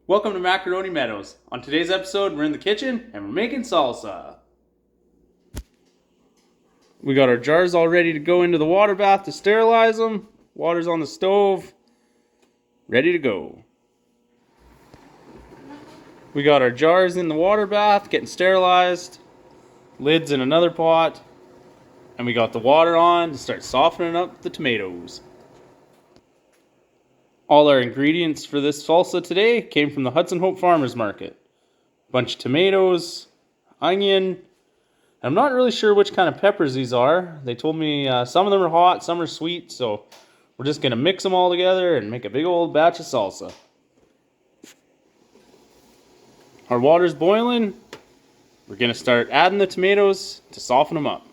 Welcome to Macaroni Meadows. On today's episode, we're in the kitchen and we're making salsa. We got our jars all ready to go into the water bath to sterilize them. Water's on the stove, ready to go. We got our jars in the water bath, getting sterilized. Lids in another pot. And we got the water on to start softening up the tomatoes. All our ingredients for this salsa today came from the Hudson Farmers Market. A bunch of tomatoes, onion. I'm not really sure which kind of peppers these are. They told me some of them are hot, some are sweet, so we're just going to mix them all together and make a big old batch of salsa. Our water's boiling. We're going to start adding the tomatoes to soften them up.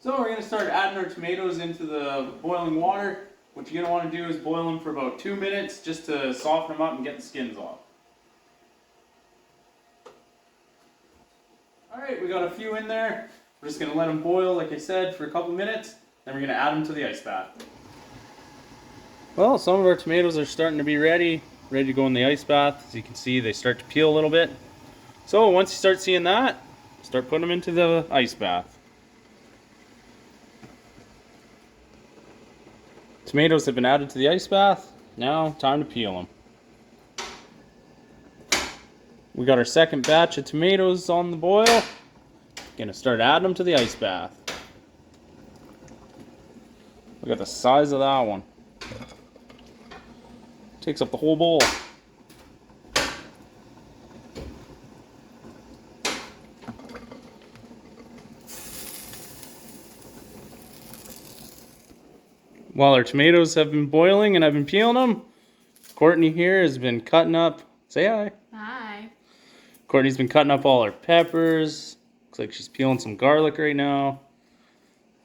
So we're going to start adding our tomatoes into the boiling water. What you're going to want to do is boil them for about 2 minutes just to soften them up and get the skins off. Alright, we got a few in there. We're just going to let them boil, like I said, for a couple minutes. Then we're going to add them to the ice bath. Well, some of our tomatoes are starting to be ready to go in the ice bath. As you can see, they start to peel a little bit. So once you start seeing that, start putting them into the ice bath. Tomatoes have been added to the ice bath. Now, time to peel them. We got our second batch of tomatoes on the boil. Gonna start adding them to the ice bath. Look at the size of that one. Takes up the whole bowl. While our tomatoes have been boiling and I've been peeling them, Courtney here has been cutting up. Say hi. Hi. Courtney's been cutting up all our peppers. Looks like she's peeling some garlic right now.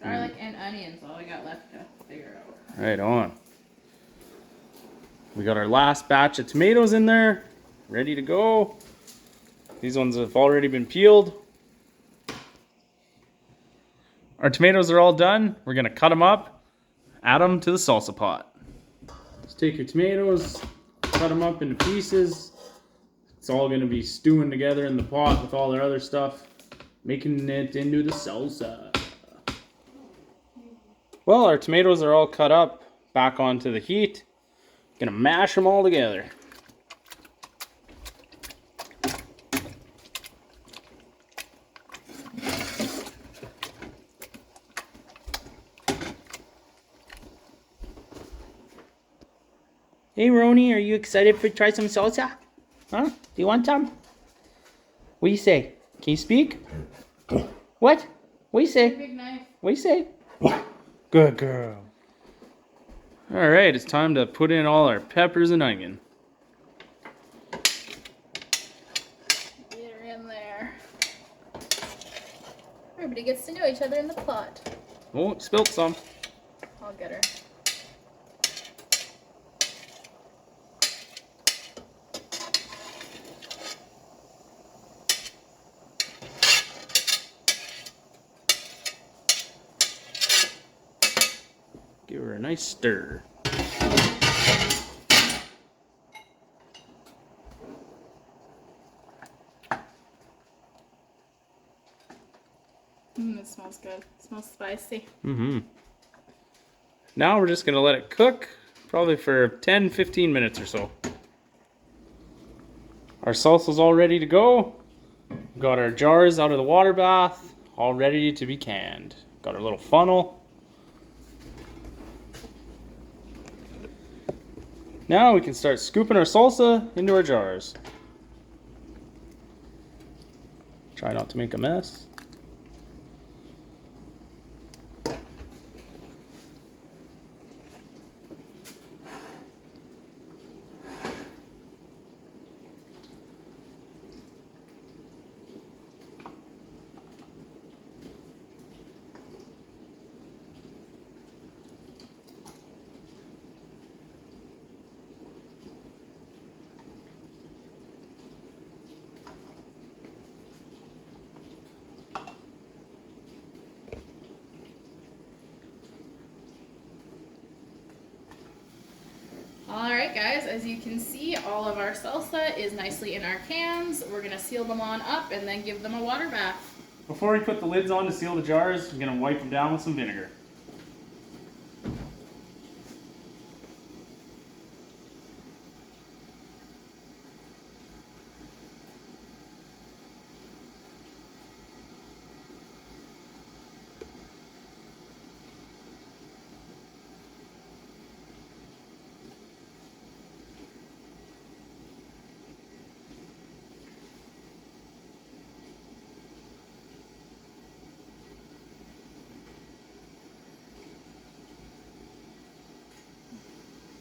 Garlic and onions, all we got left to figure out. Right on. We got our last batch of tomatoes in there, ready to go. These ones have already been peeled. Our tomatoes are all done. We're gonna cut them up. Add them to the salsa pot. Just take your tomatoes, cut them up into pieces. It's all going to be stewing together in the pot with all our other stuff, making it into the salsa. Well, our tomatoes are all cut up, back onto the heat. Gonna mash them all together. Hey Roni, are you excited to try some salsa? Huh? Do you want some? What do you say? Can you speak? What? What do you say? Big knife. What do you say? Good girl. Alright, it's time to put in all our peppers and onion. Get her in there. Everybody gets to know each other in the pot. Oh, spilled some. I'll get her. Give her a nice stir. It smells good. It smells spicy. Now we're just going to let it cook, probably for 10-15 minutes or so. Our salsa's all ready to go. We've got our jars out of the water bath, all ready to be canned. Got our little funnel. Now we can start scooping our salsa into our jars. Try not to make a mess. as you can see, all of our salsa is nicely in our cans. We're gonna seal them on up and then give them a water bath. Before we put the lids on to seal the jars, I'm gonna wipe them down with some vinegar.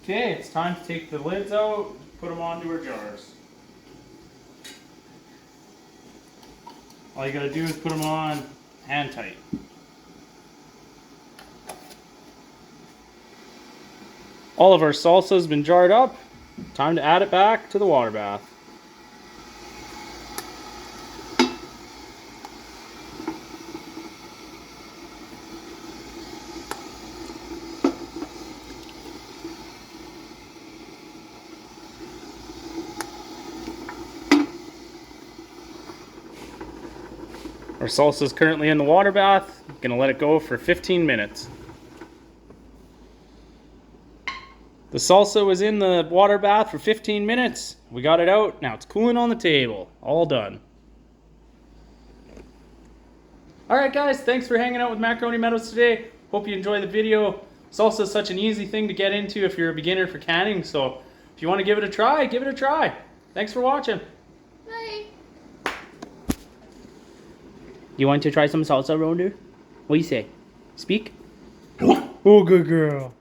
Okay, it's time to take the lids out, put them onto our jars. All you gotta do is put them on hand tight. All of our salsa has been jarred up. Time to add it back to the water bath. Our salsa is currently in the water bath. Gonna let it go for 15 minutes. The salsa was in the water bath for 15 minutes. We got it out. Now it's cooling on the table. All done. Alright guys, thanks for hanging out with Macaroni Meadows today. Hope you enjoyed the video. Salsa is such an easy thing to get into if you're a beginner for canning. So if you want to give it a try, give it a try. Thanks for watching. Bye. You want to try some salsa, Rhonda? What do you say? Speak? Oh, good girl.